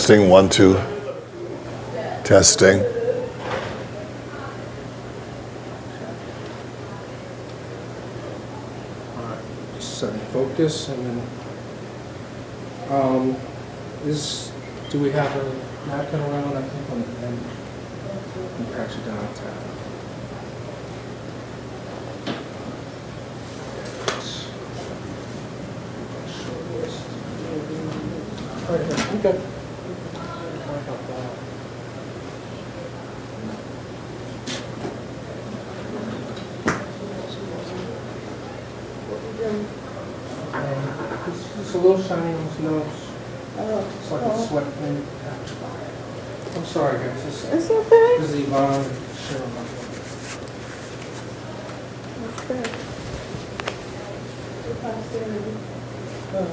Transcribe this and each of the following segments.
Testing, 1, 2. Testing. Alright, just setting focus and then do we have a napkin around? I think on the end. And patch it down a tad. Okay. It's a little shiny on his nose. It's like a sweat thing. I'm sorry, guys. It's okay. This is Yvonne and Cheryl. Okay. Posterity. Oh,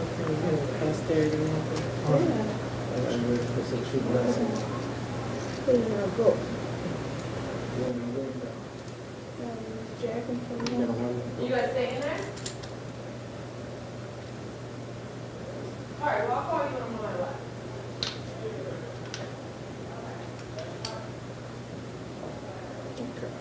posterity. Yeah. It's a true blessing. Put it in a book. Jacking from there. You guys staying there? All right, well, I'll call you when I'm on my way. Okay.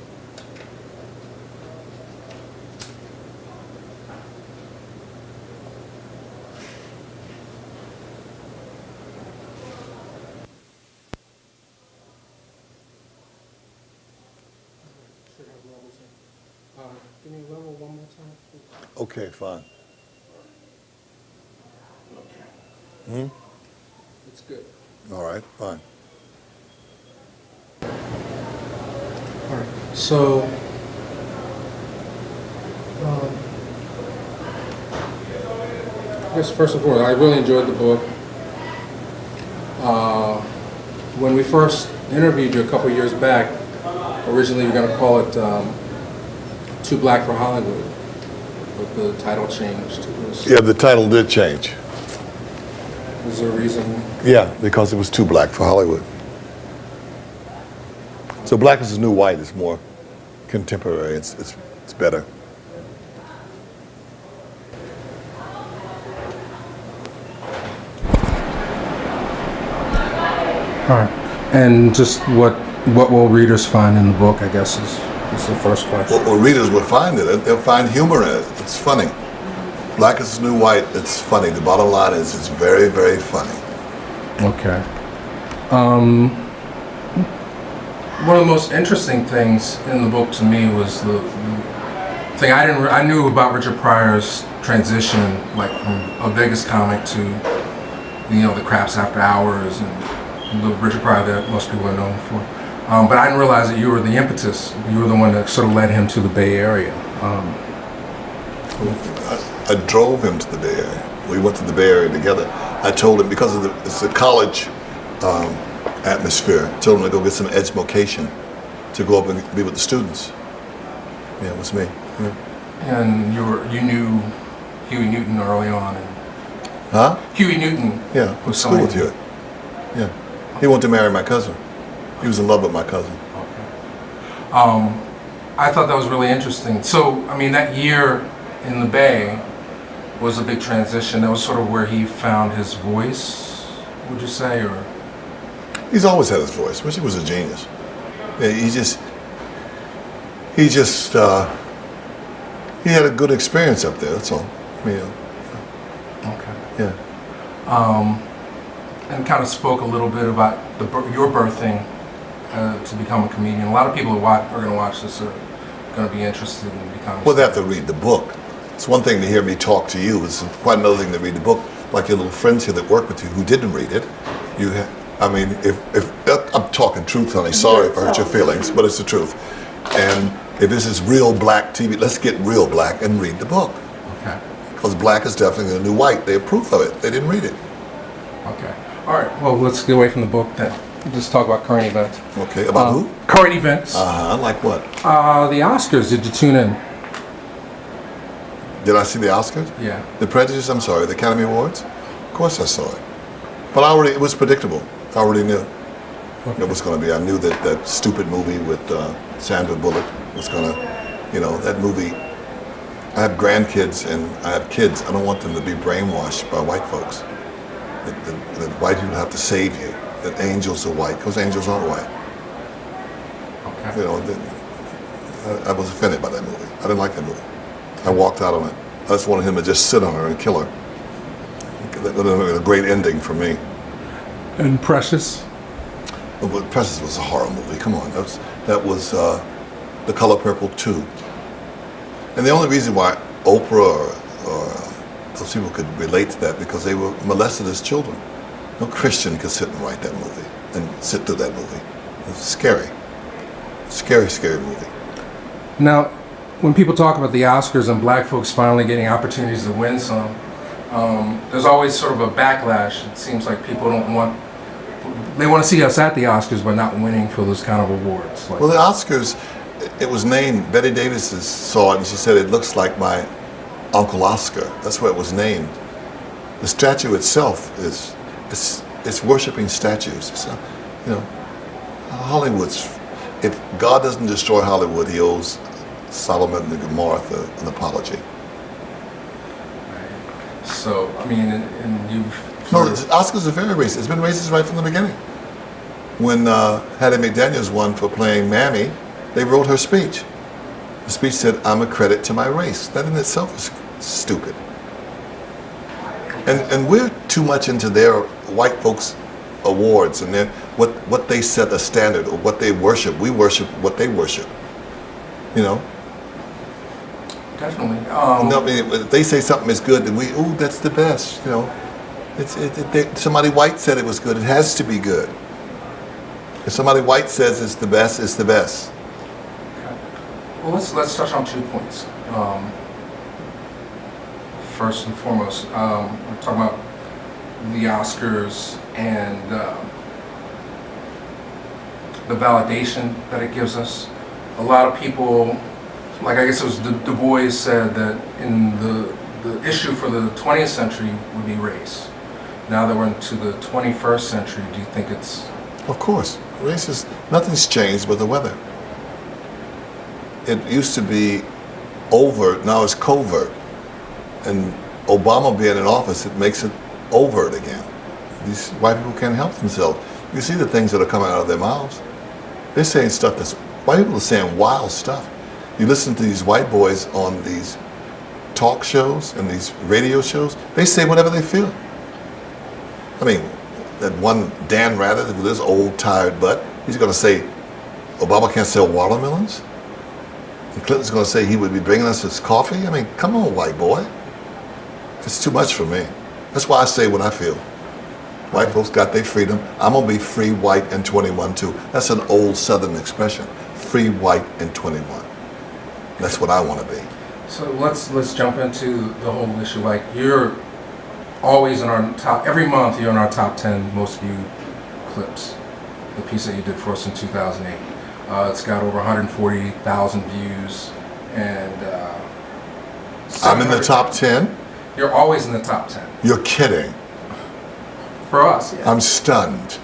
Give me level one more time, please. Okay, fine. Okay. It's good. All right, fine. All right. So, I guess first of all, I really enjoyed the book. When we first interviewed you a couple years back, originally you were going to call it Too Black for Hollywood, but the title changed. Yeah, the title did change. Was there a reason? Yeah, because it was too black for Hollywood. So Black is the New White. It's more contemporary. It's better. All right. And just what will readers find in the book, I guess, is the first question. Well, readers will find it. They'll find humor in it. It's funny. Black is the New White. It's funny. The bottom line is it's very, very funny. Okay. One of the most interesting things in the book to me was the thing I knew about Richard Pryor's transition, like from a Vegas comic to the Craps After Hours and the Richard Pryor that most people are known for. But I didn't realize that you were the impetus. You were the one that sort of led him to the Bay Area. I drove him to the Bay Area. We went to the Bay Area together. I told him, because it's a college atmosphere, I told him to go get some education to go up and be with the students. Yeah, it was me. Yeah. And you knew Huey Newton early on. Huh? Huey Newton. Yeah, was school with Huey. Yeah. He wanted to marry my cousin. He was in love with my cousin. Okay. I thought that was really interesting. So, I mean, that year in the Bay was a big transition. That was sort of where he found his voice, would you say, or? He's always had his voice. Richard was a genius. Yeah, he had a good experience up there. That's all. Yeah. Okay. Yeah. And kind of spoke a little bit about your birthing to become a comedian. A lot of people who are going to watch this are going to be interested in becoming. Well, they have to read the book. It's one thing to hear me talk to you. It's quite another thing to read the book. Like your little friends here that work with you who didn't read it. If I'm talking truth, honey. Sorry if I hurt your feelings, but it's the truth. And if this is real black TV, let's get real black and read the book. Okay. Because black is definitely the new white. They approve of it. They didn't read it. Okay. All right. Well, let's get away from the book then. Just talk about current events. Okay. About who? Current events. Like what? The Oscars. Did you tune in? Did I see the Oscars? Yeah. The Prejudice, I'm sorry, the Academy Awards? Of course I saw it. But it was predictable. I already knew. Okay. It was going to be. I knew that stupid movie with Sandra Bullock was going to, that movie. I have grandkids and I have kids. I don't want them to be brainwashed by white folks. The white people have to save you. that angels are white, because angels aren't white. Okay. You know, I was offended by that movie. I didn't like that movie. I walked out on it. I just wanted him to just sit on her and kill her. That would have been a great ending for me. And Precious? But Precious was a horror movie. Come on, that was The Color Purple 2. And the only reason why Oprah or those people could relate to that because they were molested as children. No Christian could sit and write that movie and sit through that movie. It's scary. Scary, scary movie. Now, when people talk about the Oscars and black folks finally getting opportunities to win some, there's always sort of a backlash. It seems like people they want to see us at the Oscars but not winning for those kind of awards. Well, the Oscars, it was named, Betty Davis saw it and she said, it looks like my Uncle Oscar. That's why it was named. The statue itself it's worshiping statues. It's, you know, Hollywood's, if God doesn't destroy Hollywood, he owes Solomon and Gomorrah an apology. So, I mean, and you've... No, the Oscars are very racist. It's been racist right from the beginning. When Hattie McDaniels won for playing Mammy, they wrote her speech. The speech said, "I'm a credit to my race." That in itself is stupid. And we're too much into their white folks' awards and what they set a standard or what they worship. We worship what they worship. You know? Definitely. No, I mean, if they say something is good, then that's the best. You know, somebody white said it was good. It has to be good. If somebody white says it's the best, it's the best. Okay. Well, let's touch on 2 points. First and foremost, we're talking about the Oscars and the validation that it gives us. A lot of people, like I guess it was Du Bois said that in the issue for the 20th century would be race. Now that we're into the 21st century, do you think it's... Of course. Race is, nothing's changed but the weather. It used to be overt, now it's covert. And Obama being in office, it makes it overt again. These white people can't help themselves. You see the things that are coming out of their mouths. They're saying stuff white people are saying wild stuff. You listen to these white boys on these talk shows and these radio shows, they say whatever they feel. I mean, that one Dan Rather with his old tired butt, he's going to say Obama can't sell watermelons? And Clinton's going to say he would be bringing us his coffee? I mean, come on, white boy. It's too much for me. That's why I say what I feel. White folks got their freedom. I'm going to be free, white, and 21 too. That's an old Southern expression. Free, white, and 21. That's what I want to be. So let's jump into the whole issue. Like, you're always in our top, every month you're in our top 10 most viewed clips. The piece that you did for us in 2008. It's got over 140,000 views, and I'm in the top 10? You're always in the top 10. You're kidding. For us, yeah. I'm stunned.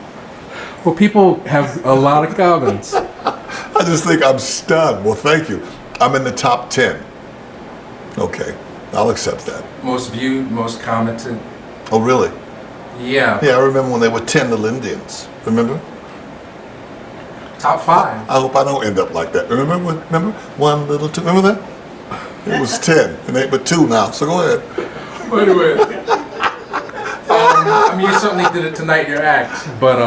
Well, people have a lot of comments. I just think I'm stunned. Well, thank you. I'm in the top 10. Okay, I'll accept that. Most viewed, most commented. Oh, really? Yeah. Yeah, I remember when they were 10 little Indians. Remember? Top 5. I hope I don't end up like that. Remember? One little two. Remember that? It was 10, and they but 2 now. So go ahead. Wait a minute. I mean, you certainly did it tonight, your act, but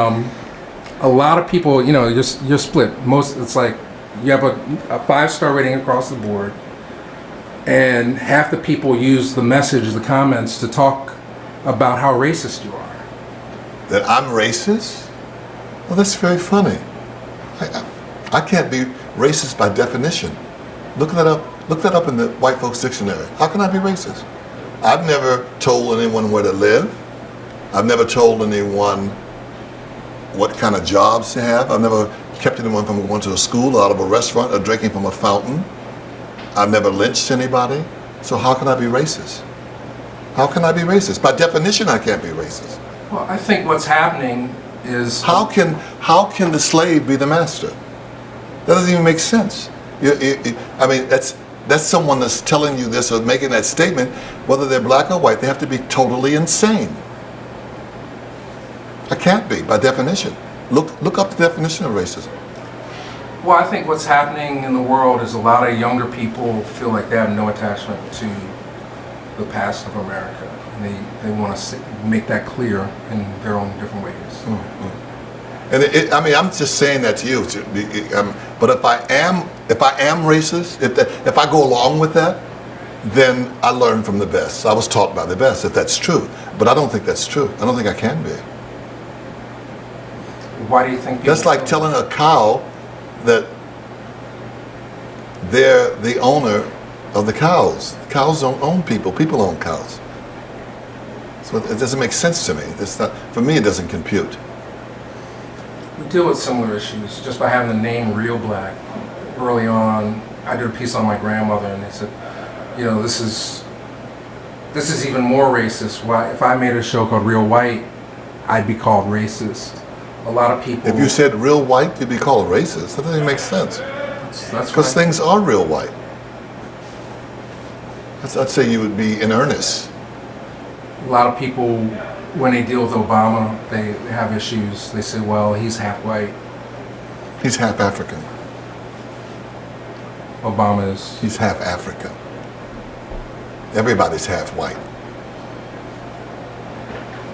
a lot of people, you know, you're split. It's like you have a 5-star rating across the board, and half the people use the message, the comments, to talk about how racist you are. That I'm racist? Well, that's very funny. I can't be racist by definition. Look that up in the white folks dictionary. How can I be racist? I've never told anyone where to live. I've never told anyone what kind of jobs to have. I've never kept anyone from going to a school, out of a restaurant, or drinking from a fountain. I've never lynched anybody. So how can I be racist? How can I be racist? By definition, I can't be racist. Well, I think what's happening is... How can the slave be the master? That doesn't even make sense. I mean, that's someone that's telling you this or making that statement, whether they're black or white, they have to be totally insane. I can't be, by definition. Look up the definition of racism. Well, I think what's happening in the world is a lot of younger people feel like they have no attachment to the past of America, and they want to make that clear in their own different ways. And I mean, I'm just saying that to you. But if I am racist, if I go along with that, then I learn from the best. I was taught by the best, if that's true. But I don't think that's true. I don't think I can be. Why do you think people That's like telling a cow that they're the owner of the cows. Cows don't own people. People own cows. So it doesn't make sense to me. It's not, for me, it doesn't compute. We deal with similar issues just by having the name Real Black. Early on, I did a piece on my grandmother, and they said, you know, this is even more racist. Why, if I made a show called Real White, I'd be called racist. A lot of people. If you said real white, you'd be called racist. That doesn't even make sense. That's Because things are real white. I'd say you would be in earnest. a lot of people, when they deal with Obama, they have issues. They say, well, he's half white. He's half African. Obama is. He's half African. Everybody's half white.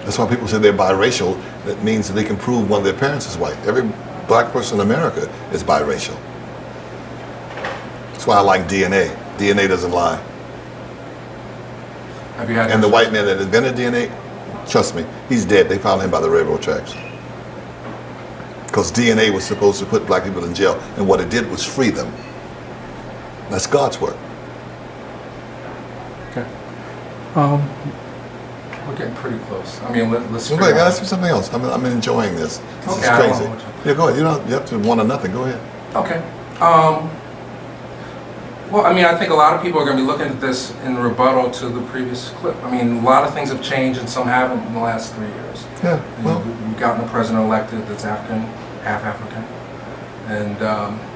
That's why people say they're biracial. That means that they can prove one of their parents is white. Every black person in America is biracial. That's why I like DNA. DNA doesn't lie. Have you had And the white man that invented DNA, trust me, he's dead. They found him by the railroad tracks. Because DNA was supposed to put black people in jail, and what it did was free them. That's God's work. Okay. We're getting pretty close. I mean, let's. Wait, figure out- ask me something else. I'm enjoying this. This Okay, is I don't crazy. know what Yeah, go ahead. You have to want or nothing. Go ahead. Okay. Well, I mean, I think a lot of people are going to be looking at this in rebuttal to the previous clip. I mean, a lot of things have changed and some haven't in the last 3 years. Yeah. You know, Well, we've gotten a president elected that's African, half African, and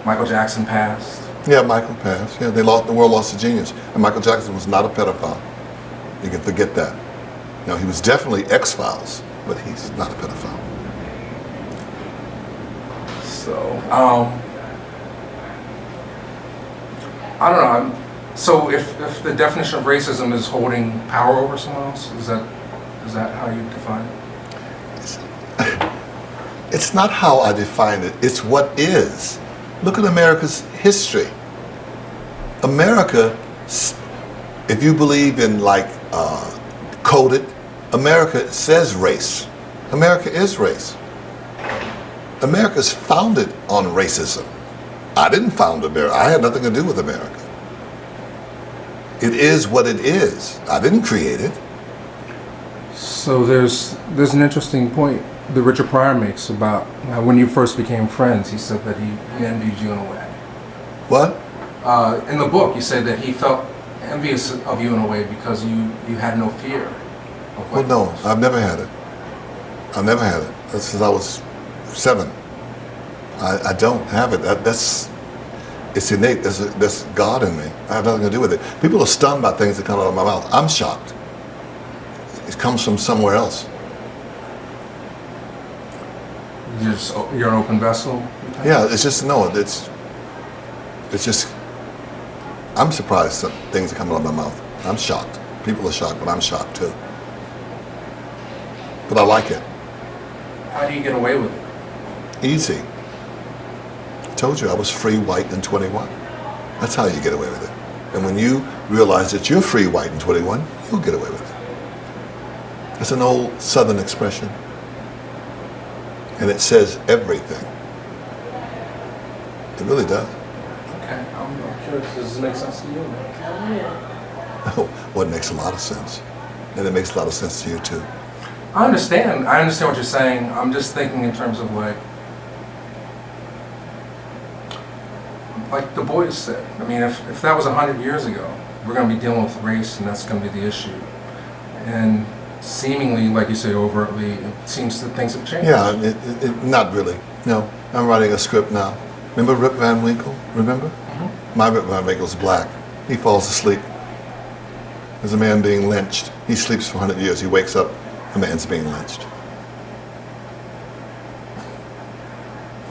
Michael Jackson passed. yeah, Michael passed. Yeah, the world lost a genius. And Michael Jackson was not a pedophile. You can forget that. Now, he was definitely X-Files, but he's not a pedophile. So, I don't know. So if the definition of racism is holding power over someone else, is that how you define it? It's not how I define it. It's what is. Look at America's history. America, if you believe in coded, America says race. America is race. America's founded on racism. I didn't found America. I had nothing to do with America. It is what it is. I didn't create it. So there's an interesting point that Richard Pryor makes about when you first became friends. He said that he envied you in a way. What? In the book, you said that he felt envious of you in a way because you had no fear. Of Well, what no, I've never had it. I've never had it. That's since I was 7. I don't have it. It's innate. There's God in me. I have nothing to do with it. People are stunned by things that come out of my mouth. I'm shocked. It comes from somewhere else. you're an open vessel? Yeah, it's just it's just I'm surprised that things are coming out of my mouth. I'm shocked. People are shocked, but I'm shocked too. But I like it. How do you get away with it? Easy. I told you I was free white in 21. That's how you get away with it. And when you realize that you're free white in 21, you'll get away with it. It's an old Southern expression. And it says everything. It really does. Okay, I'm curious. Does this make sense to you? Well, it makes a lot of sense. And it makes a lot of sense to you too. I understand what you're saying. I'm just thinking in terms of like Du Bois said. I mean, if that was 100 years ago, we're going to be dealing with race, and that's going to be the issue. And seemingly, like you say, overtly, it seems that things have changed. Yeah, not really. No, I'm writing a script now. Remember Rip Van Winkle? Remember? Mm-hmm. My Rip Van Winkle's black. He falls asleep. There's a man being lynched. He sleeps for 100 years. He wakes up, a man's being lynched.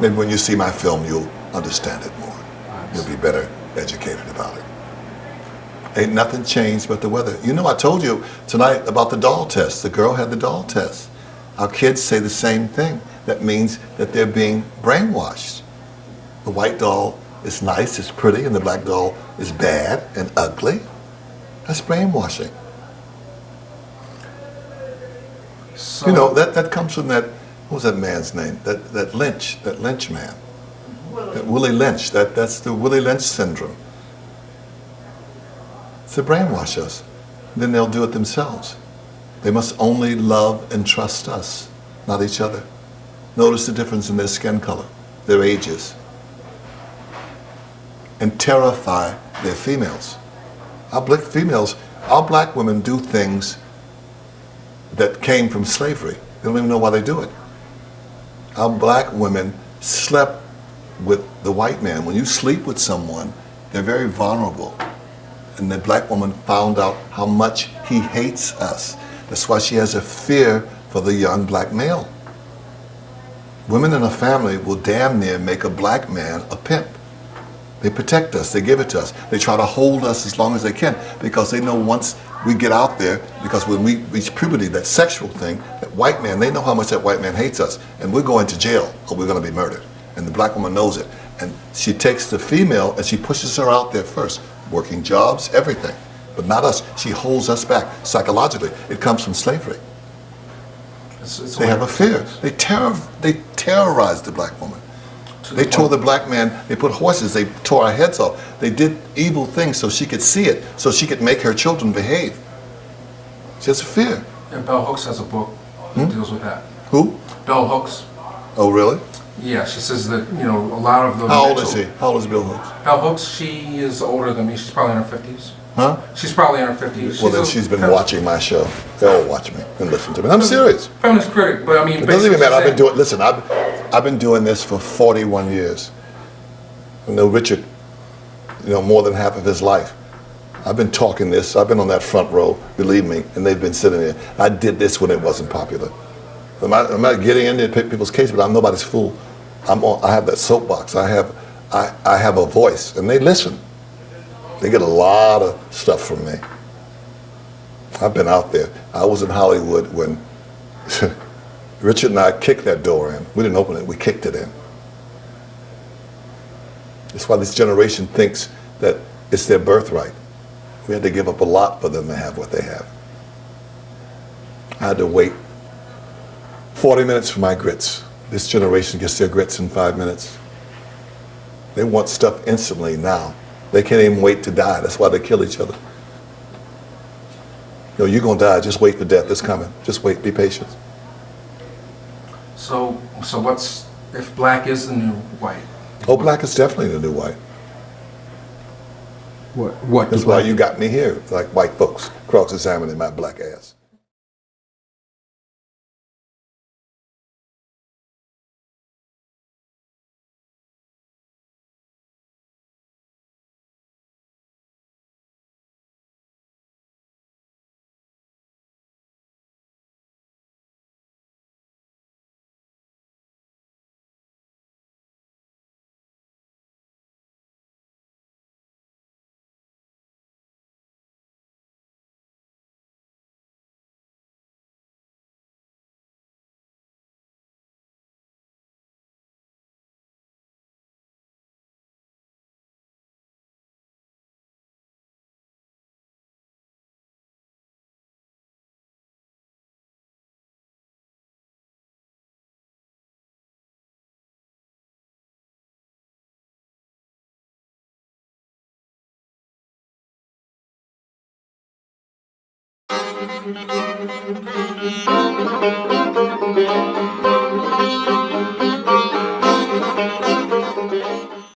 Maybe when you see my film, you'll understand it more. You'll be better educated about it. Ain't nothing changed but the weather. You know, I told you tonight about the doll test. The girl had the doll test. Our kids say the same thing. That means that they're being brainwashed. The white doll is nice, it's pretty, and the black doll is bad and ugly. That's brainwashing. So, You know, that comes from that, what was that man's name? That Lynch man. That Willie Lynch, that's the Willie Lynch syndrome. To brainwash us. Then they'll do it themselves. They must only love and trust us, not each other. Notice the difference in their skin color, their ages, and terrify their females. Our black women do things that came from slavery. They don't even know why they do it. Our black women slept with the white man. When you sleep with someone, they're very vulnerable. And the black woman found out how much he hates us. That's why she has a fear for the young black male. Women in a family will damn near make a black man a pimp. They protect us, they give it to us. They try to hold us as long as they can because they know once we get out there, because when we reach puberty, that sexual thing, that white man, they know how much that white man hates us. And we're going to jail or we're going to be murdered. And the black woman knows it. And she takes the female and she pushes her out there first. Working jobs, everything. But not us. She holds us back psychologically. It comes from slavery. They have a fear. They terrorize the black woman. They tore the black man, they put horses, they tore our heads off. They did evil things so she could see it, so she could make her children behave. She has a fear. And Bell Hooks has a book that deals with that. Who? Bell Hooks. Oh, really? Yeah, she says that, you know, a lot of the... How old is he? How old is Bill Hooks? Bell Hooks, she is older than me. She's probably in her 50s. Huh? She's probably in her 50s. Well, then she's been watching my show. They'll watch me and listen to me. I'm serious. Feminist critic, but I mean... It doesn't even matter. I've been doing this for 41 years. I know Richard, you know, more than half of his life. I've been talking this. I've been on that front row, believe me, and they've been sitting there. I did this when it wasn't popular. I'm not getting into people's case, but I'm nobody's fool. I have that soapbox. I have a voice, and they listen. They get a lot of stuff from me. I've been out there. I was in Hollywood when Richard and I kicked that door in. We didn't open it, we kicked it in. That's why this generation thinks that it's their birthright. We had to give up a lot for them to have what they have. I had to wait 40 minutes for my grits. This generation gets their grits in 5 minutes. They want stuff instantly now. They can't even wait to die. That's why they kill each other. You know, you're gonna die, just wait for death, it's coming. Just wait, be patient. So what's, if black is the new white? Oh, black is definitely the new white. What? That's why you got me here, like white folks, cross-examining my black ass. Thank you.